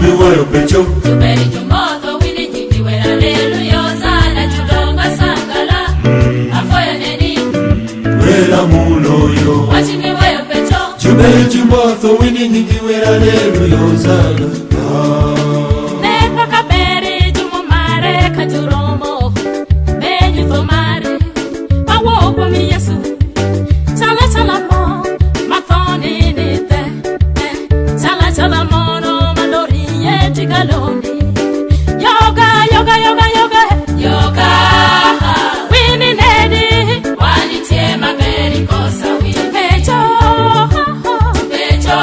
Wachimi wayo pecho Tuberi tumotho wini nyingi wera lelu yozana chudonga sangala Afoya neni Wera muloyo Wachimi wayo pecho Tuberi tumotho wini nyingi wera lelu yozana Nepa kaberi tumomare kajuromo Benyi thomare Awopo mi Yesu Chala chala mo Mathoni nite Chala chala mono Malori yeti galoni Yoga yoga yoga yoga Yoga Wini nedi Wani tema beri kosa wini Pecho Pecho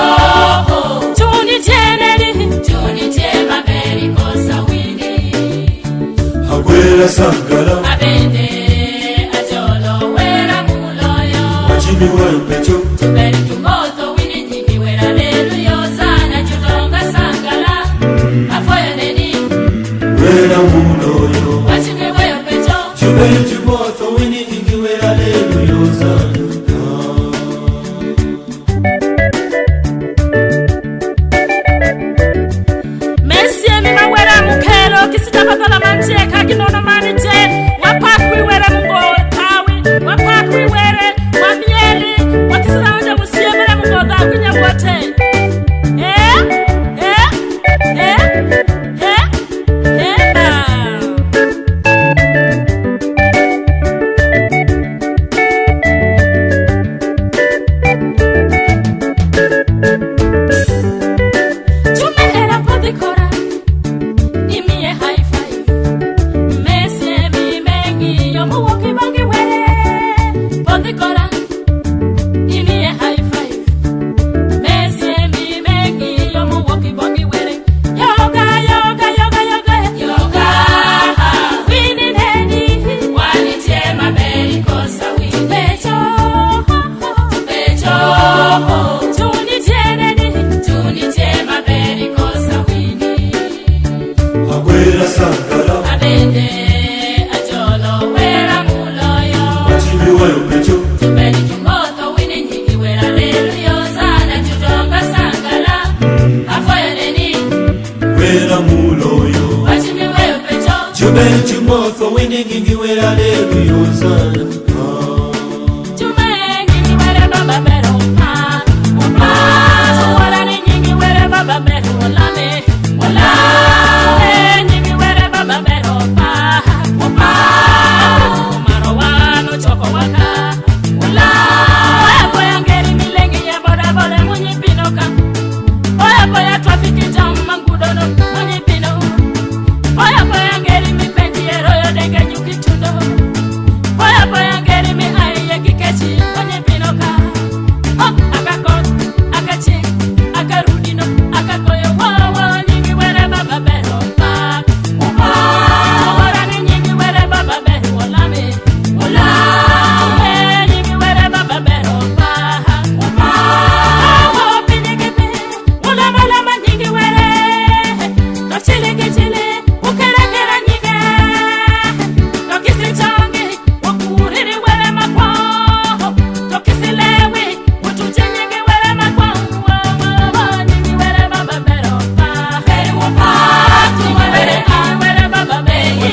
Juni tenedi Juni tema beri kosa wini Agwera sangala Abende Ajolo wera muloyo Wachimi wayo pecho Tuberi tumotho wini nyingi wera lelu yozana chudonga sangala Afoya neni Wera muloyo Wachimi wayo pecho Tuberi tumotho wini nyingi wera lelu yozana Mesie mima wera mukelo kisita patala mantie kakinono manite Wapakwi wera mungo tawi Wapakwi were wamieli Wakisita anja musie wera mungo dha kunya wote Tumehera kodhi kora Imie high five Mesie mi mengi Yomu woki bangi were Kodhi kora Imie high five Mesie mi mengi Yomu woki bangi were Yoga yoga yoga yoga Yoga Wini neni Wani tema beri kosa wini Pecho Pecho Juni teneni Juni tema beri kosa wini Agwera sangala Abende Ajolo wera muloyo Wachimi wayo pecho Tuberi tumotho wini nyingi wera lelu yozana chudonga sangala Afoya neni Wera muloyo Wachimi wayo pecho Tuberi tumotho wini nyingi wera lelu yozana Tume nyingi were baba mero pa Tuwara ni nyingi were baba mero walame Tume nyingi were baba mero pa Maro wano choko waka Oya boya ngeri milengi ya boda boda munyi pinoka Oya boya trafiki jam mangudono munyi pino Oya boya ngeri mipendi ya royo denge nyuki tundo Oya boya ngeri mi aiye kikechi munyi pinoka Akakot, akachik, akarudino, akakoyo wawa nyingi were baba bero pa Ora ni nyingi were baba bero walame Tume nyingi were baba bero pa Awa pinigime, ulama lama nyingi were Tochiligi chile, ukera kera nyingi Tokisi changi, wakuriri were makwa Tokisi lewi, utuje nyingi were makwa Nyingi were baba bero pa Beri wapa, nyingi were were baba bero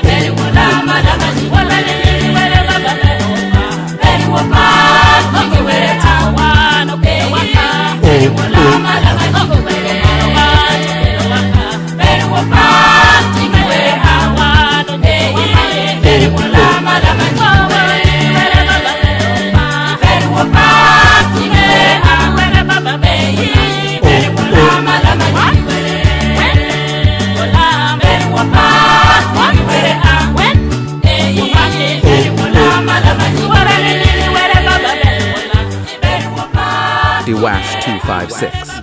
Beri wala lama nyingi were baba bero pa Beri wapa, nyingi were awano ke waka Beri wala lama nyingi were waka Beri wapa, nyingi were awano ke Beri wala lama nyingi were baba bero pa Beri wapa, nyingi were baba bero Beri wala lama nyingi were Beri wapa, nyingi were awen Beri wala lama nyingi were baba bero Beri wapa Diwash 256.